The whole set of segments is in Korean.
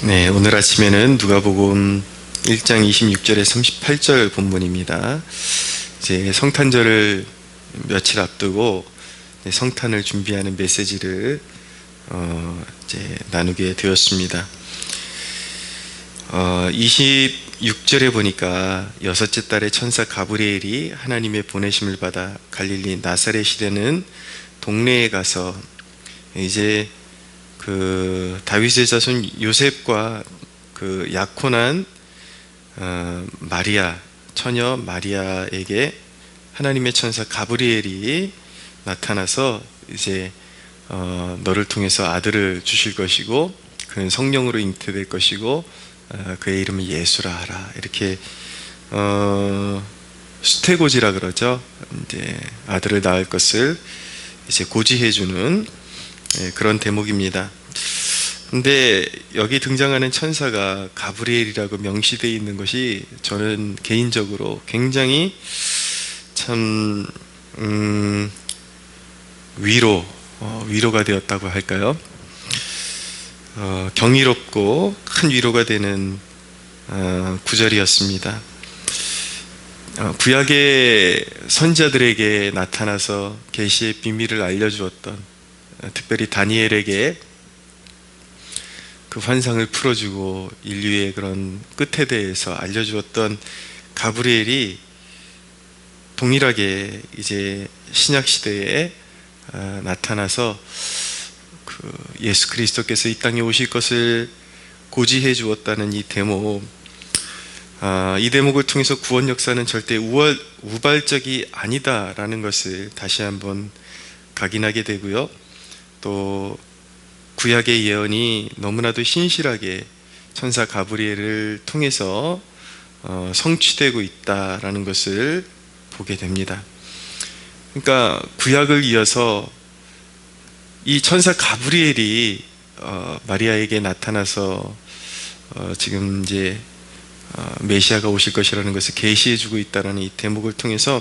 네, 오늘 아침에는 누가복음 1장 26절에 38절 본문입니다. 이제 성탄절을 며칠 앞두고 성탄을 준비하는 메시지를 이제 나누게 되었습니다. 26절에 보니까 여섯째 달에 천사 가브리엘이 하나님의 보내심을 받아 갈릴리 나사렛이라는 동네에 가서 이제 그 다윗의 자손 요셉과 그 약혼한 마리아, 처녀 마리아에게 하나님의 천사 가브리엘이 나타나서 이제 너를 통해서 아들을 주실 것이고 그는 성령으로 잉태될 것이고 그의 이름을 예수라 하라, 이렇게 수태고지라 그러죠. 이제 아들을 낳을 것을 이제 고지해주는 그런 대목입니다. 근데 여기 등장하는 천사가 가브리엘이라고 명시되어 있는 것이 저는 개인적으로 굉장히 참 위로가 되었다고 할까요? 경이롭고 큰 위로가 되는 구절이었습니다. 구약의 선지자들에게 나타나서 계시의 비밀을 알려주었던, 특별히 다니엘에게 그 환상을 풀어주고 인류의 그런 끝에 대해서 알려주었던 가브리엘이 동일하게 이제 신약 시대에 나타나서 그 예수 그리스도께서 이 땅에 오실 것을 고지해 주었다는 이 대목, 이 대목을 통해서 구원 역사는 절대 우발적이 아니다라는 것을 다시 한번 각인하게 되고요. 또 구약의 예언이 너무나도 신실하게 천사 가브리엘을 통해서 성취되고 있다라는 것을 보게 됩니다. 그러니까 구약을 이어서 이 천사 가브리엘이 마리아에게 나타나서 지금 이제 메시아가 오실 것이라는 것을 계시해주고 있다라는 이 대목을 통해서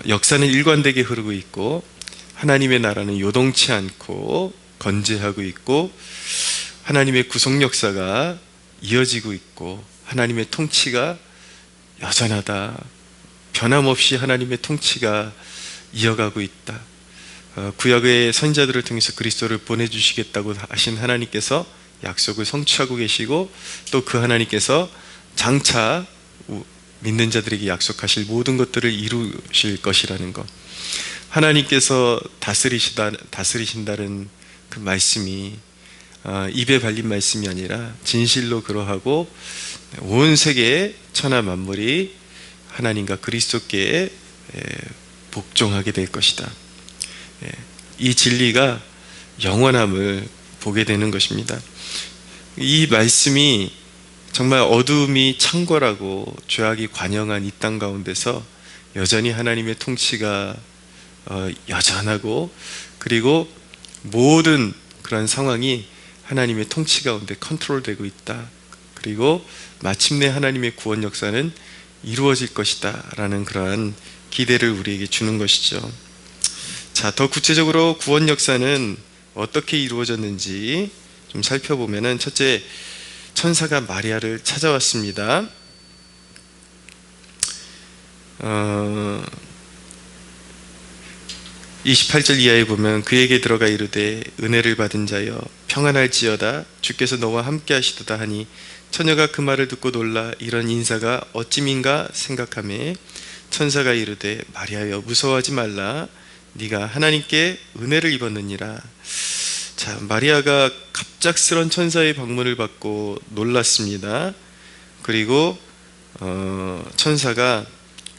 역사는 일관되게 흐르고 있고 하나님의 나라는 요동치 않고 건재하고 있고 하나님의 구속 역사가 이어지고 있고 하나님의 통치가 여전하다, 변함없이 하나님의 통치가 이어가고 있다. 구약의 선지자들을 통해서 그리스도를 보내주시겠다고 하신 하나님께서 약속을 성취하고 계시고 또 그 하나님께서 장차 믿는 자들에게 약속하실 모든 것들을 이루실 것이라는 것, 하나님께서 다스리신다는 그 말씀이 입에 발린 말씀이 아니라 진실로 그러하고 온 세계의 천하 만물이 하나님과 그리스도께 복종하게 될 것이다. 이 진리가 영원함을 보게 되는 것입니다. 이 말씀이 정말 어두움이 창궐하고 죄악이 관영한 이 땅 가운데서 여전히 하나님의 통치가 여전하고 그리고 모든 그런 상황이 하나님의 통치 가운데 컨트롤되고 있다. 그리고 마침내 하나님의 구원 역사는 이루어질 것이다 라는 그러한 기대를 우리에게 주는 것이죠. 자, 더 구체적으로 구원 역사는 어떻게 이루어졌는지 좀 살펴보면은, 첫째, 천사가 마리아를 찾아왔습니다. 28절 이하에 보면 그에게 들어가 이르되 은혜를 받은 자여 평안할지어다, 주께서 너와 함께 하시도다 하니 처녀가 그 말을 듣고 놀라 이런 인사가 어찌민가 생각하매 천사가 이르되 마리아여 무서워하지 말라, 네가 하나님께 은혜를 입었느니라. 자, 마리아가 갑작스런 천사의 방문을 받고 놀랐습니다. 그리고 천사가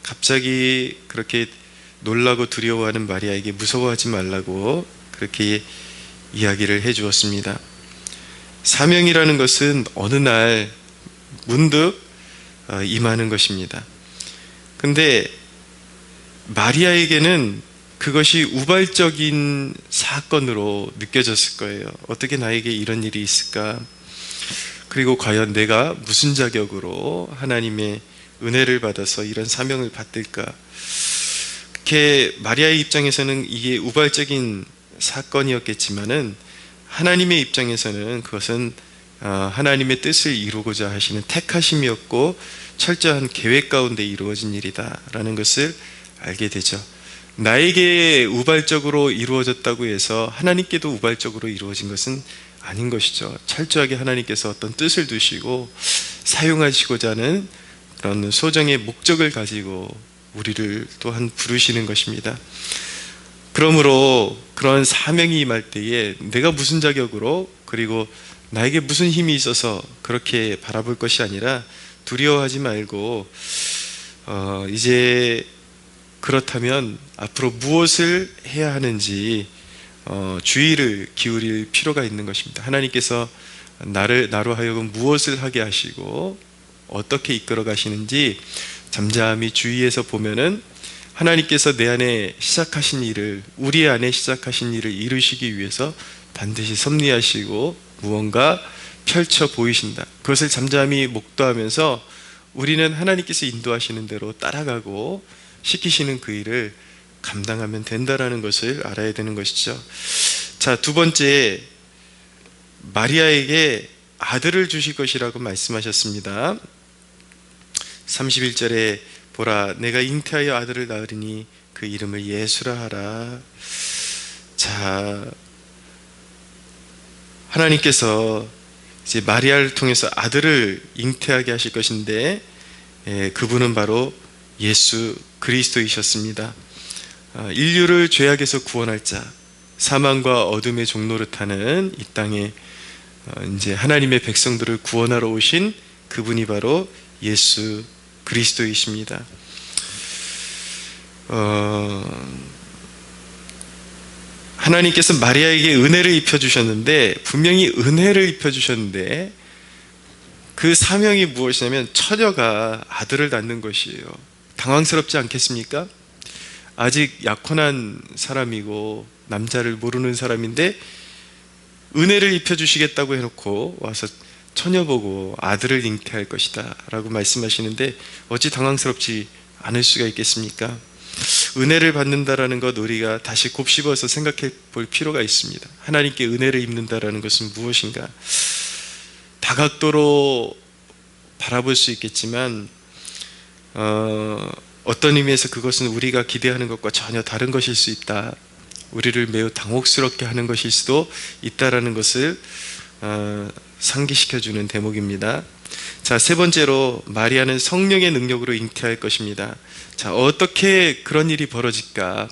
갑자기 그렇게 놀라고 두려워하는 마리아에게 무서워하지 말라고 그렇게 이야기를 해 주었습니다. 사명이라는 것은 어느 날 문득 임하는 것입니다. 근데 마리아에게는 그것이 우발적인 사건으로 느껴졌을 거예요. 어떻게 나에게 이런 일이 있을까? 그리고 과연 내가 무슨 자격으로 하나님의 은혜를 받아서 이런 사명을 받을까? 그렇게 마리아의 입장에서는 이게 우발적인 사건이었겠지만은 하나님의 입장에서는 그것은 하나님의 뜻을 이루고자 하시는 택하심이었고 철저한 계획 가운데 이루어진 일이다라는 것을 알게 되죠. 나에게 우발적으로 이루어졌다고 해서 하나님께도 우발적으로 이루어진 것은 아닌 것이죠. 철저하게 하나님께서 어떤 뜻을 두시고 사용하시고자 하는 그런 소정의 목적을 가지고 우리를 또한 부르시는 것입니다. 그러므로 그런 사명이 임할 때에 내가 무슨 자격으로 그리고 나에게 무슨 힘이 있어서 그렇게 바라볼 것이 아니라 두려워하지 말고 이제 그렇다면 앞으로 무엇을 해야 하는지 주의를 기울일 필요가 있는 것입니다. 하나님께서 나로 하여금 무엇을 하게 하시고 어떻게 이끌어 가시는지 잠잠히 주의해서 보면은 하나님께서 내 안에 시작하신 일을, 우리 안에 시작하신 일을 이루시기 위해서 반드시 섭리하시고 무언가 펼쳐 보이신다. 그것을 잠잠히 목도하면서 우리는 하나님께서 인도하시는 대로 따라가고 시키시는 그 일을 감당하면 된다라는 것을 알아야 되는 것이죠. 자, 두 번째, 마리아에게 아들을 주실 것이라고 말씀하셨습니다. 31절에 보라, 내가 잉태하여 아들을 낳으리니 그 이름을 예수라 하라. 자, 하나님께서 이제 마리아를 통해서 아들을 잉태하게 하실 것인데 그분은 바로 예수 그리스도이셨습니다. 인류를 죄악에서 구원할 자, 사망과 어둠의 종노릇하는 이 땅에 이제 하나님의 백성들을 구원하러 오신 그분이 바로 예수 그리스도이십니다. 하나님께서 마리아에게 은혜를 입혀주셨는데, 분명히 은혜를 입혀주셨는데 그 사명이 무엇이냐면 처녀가 아들을 낳는 것이에요. 당황스럽지 않겠습니까? 아직 약혼한 사람이고 남자를 모르는 사람인데 은혜를 입혀주시겠다고 해놓고 와서 처녀 보고 아들을 잉태할 것이다 라고 말씀하시는데 어찌 당황스럽지 않을 수가 있겠습니까? 은혜를 받는다라는 것 우리가 다시 곱씹어서 생각해 볼 필요가 있습니다. 하나님께 은혜를 입는다라는 것은 무엇인가? 다각도로 바라볼 수 있겠지만 어떤 의미에서 그것은 우리가 기대하는 것과 전혀 다른 것일 수 있다. 우리를 매우 당혹스럽게 하는 것일 수도 있다라는 것을 상기시켜주는 대목입니다. 자, 세 번째로 마리아는 성령의 능력으로 잉태할 것입니다. 자, 어떻게 그런 일이 벌어질까?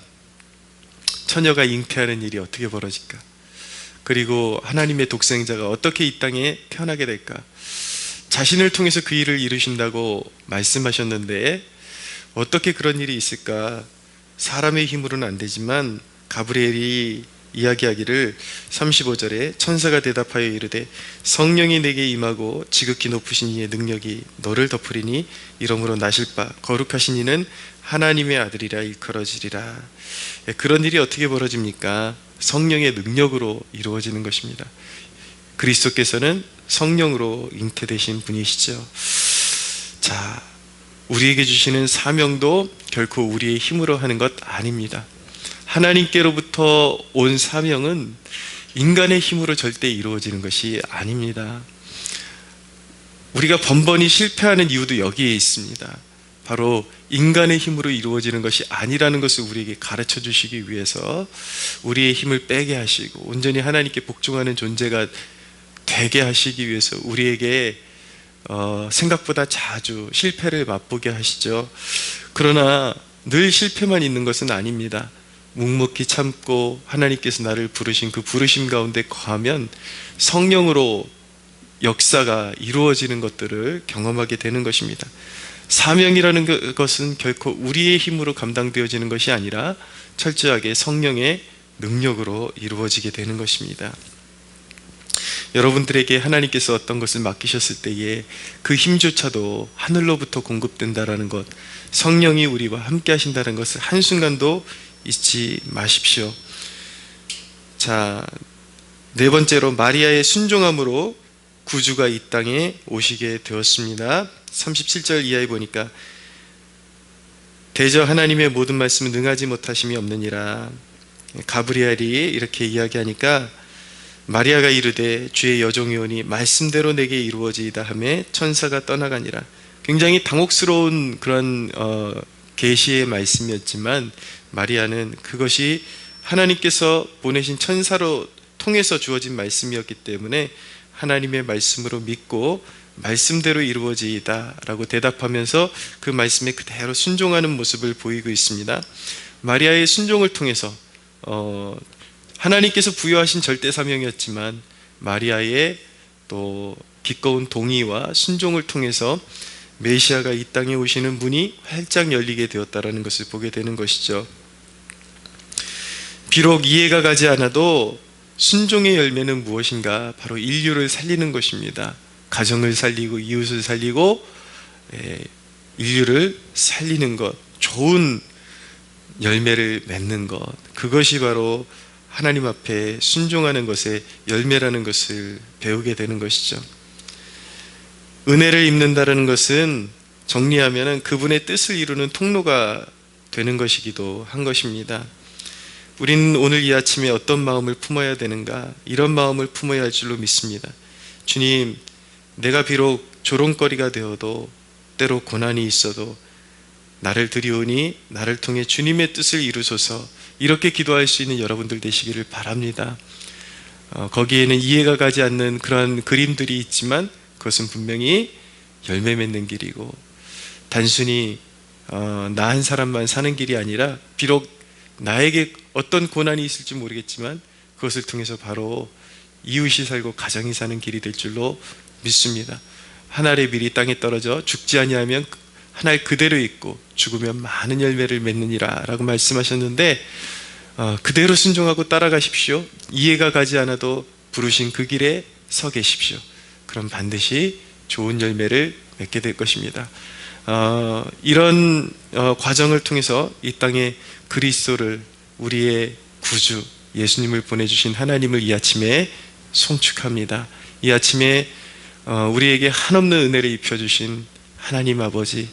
처녀가 잉태하는 일이 어떻게 벌어질까? 그리고 하나님의 독생자가 어떻게 이 땅에 태어나게 될까? 자신을 통해서 그 일을 이루신다고 말씀하셨는데 어떻게 그런 일이 있을까? 사람의 힘으로는 안 되지만 가브리엘이 이야기하기를 35절에 천사가 대답하여 이르되 성령이 내게 임하고 지극히 높으신 이의 능력이 너를 덮으리니 이러므로 나실 바 거룩하신 이는 하나님의 아들이라 일컬어지리라. 그런 일이 어떻게 벌어집니까? 성령의 능력으로 이루어지는 것입니다. 그리스도께서는 성령으로 잉태되신 분이시죠. 자, 우리에게 주시는 사명도 결코 우리의 힘으로 하는 것 아닙니다. 하나님께로부터 온 사명은 인간의 힘으로 절대 이루어지는 것이 아닙니다. 우리가 번번이 실패하는 이유도 여기에 있습니다. 바로 인간의 힘으로 이루어지는 것이 아니라는 것을 우리에게 가르쳐 주시기 위해서 우리의 힘을 빼게 하시고 온전히 하나님께 복종하는 존재가 되게 하시기 위해서 우리에게 생각보다 자주 실패를 맛보게 하시죠. 그러나 늘 실패만 있는 것은 아닙니다. 묵묵히 참고 하나님께서 나를 부르신 그 부르심 가운데 거하면 성령으로 역사가 이루어지는 것들을 경험하게 되는 것입니다. 사명이라는 것은 결코 우리의 힘으로 감당되어지는 것이 아니라 철저하게 성령의 능력으로 이루어지게 되는 것입니다. 여러분들에게 하나님께서 어떤 것을 맡기셨을 때에 그 힘조차도 하늘로부터 공급된다라는 것, 성령이 우리와 함께 하신다는 것을 한순간도 잊지 마십시오. 자, 네 번째로 마리아의 순종함으로 구주가 이 땅에 오시게 되었습니다. 37절 이하에 보니까 대저 하나님의 모든 말씀은 능하지 못하심이 없느니라. 가브리엘이 이렇게 이야기하니까 마리아가 이르되 주의 여종이 오니 말씀대로 내게 이루어지이다 하매 천사가 떠나가니라. 굉장히 당혹스러운 그런 계시의 말씀이었지만 마리아는 그것이 하나님께서 보내신 천사로 통해서 주어진 말씀이었기 때문에 하나님의 말씀으로 믿고 말씀대로 이루어지이다 라고 대답하면서 그 말씀에 그대로 순종하는 모습을 보이고 있습니다. 마리아의 순종을 통해서 하나님께서 부여하신 절대 사명이었지만 마리아의 또 기꺼운 동의와 순종을 통해서 메시아가 이 땅에 오시는 문이 활짝 열리게 되었다는 것을 보게 되는 것이죠. 비록 이해가 가지 않아도 순종의 열매는 무엇인가? 바로 인류를 살리는 것입니다. 가정을 살리고 이웃을 살리고 인류를 살리는 것, 좋은 열매를 맺는 것, 그것이 바로 하나님 앞에 순종하는 것의 열매라는 것을 배우게 되는 것이죠. 은혜를 입는다는 것은 정리하면 그분의 뜻을 이루는 통로가 되는 것이기도 한 것입니다. 우리는 오늘 이 아침에 어떤 마음을 품어야 되는가? 이런 마음을 품어야 할 줄로 믿습니다. 주님, 내가 비록 조롱거리가 되어도 때로 고난이 있어도 나를 드리오니 나를 통해 주님의 뜻을 이루소서, 이렇게 기도할 수 있는 여러분들 되시기를 바랍니다. 거기에는 이해가 가지 않는 그러한 그림들이 있지만 그것은 분명히 열매 맺는 길이고 단순히 나 한 사람만 사는 길이 아니라 비록 나에게 어떤 고난이 있을지 모르겠지만 그것을 통해서 바로 이웃이 살고 가정이 사는 길이 될 줄로 믿습니다. 한 알의 밀이 땅에 떨어져 죽지 아니하면 한 알 그대로 있고 죽으면 많은 열매를 맺느니라 라고 말씀하셨는데 그대로 순종하고 따라가십시오. 이해가 가지 않아도 부르신 그 길에 서 계십시오. 그럼 반드시 좋은 열매를 맺게 될 것입니다. 이런 과정을 통해서 이 땅에 그리스도를, 우리의 구주 예수님을 보내주신 하나님을 이 아침에 송축합니다. 이 아침에 우리에게 한없는 은혜를 입혀주신 하나님 아버지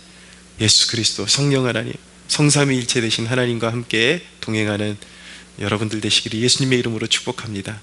예수 그리스도 성령 하나님, 성삼위일체 되신 하나님과 함께 동행하는 여러분들 되시기를 예수님의 이름으로 축복합니다.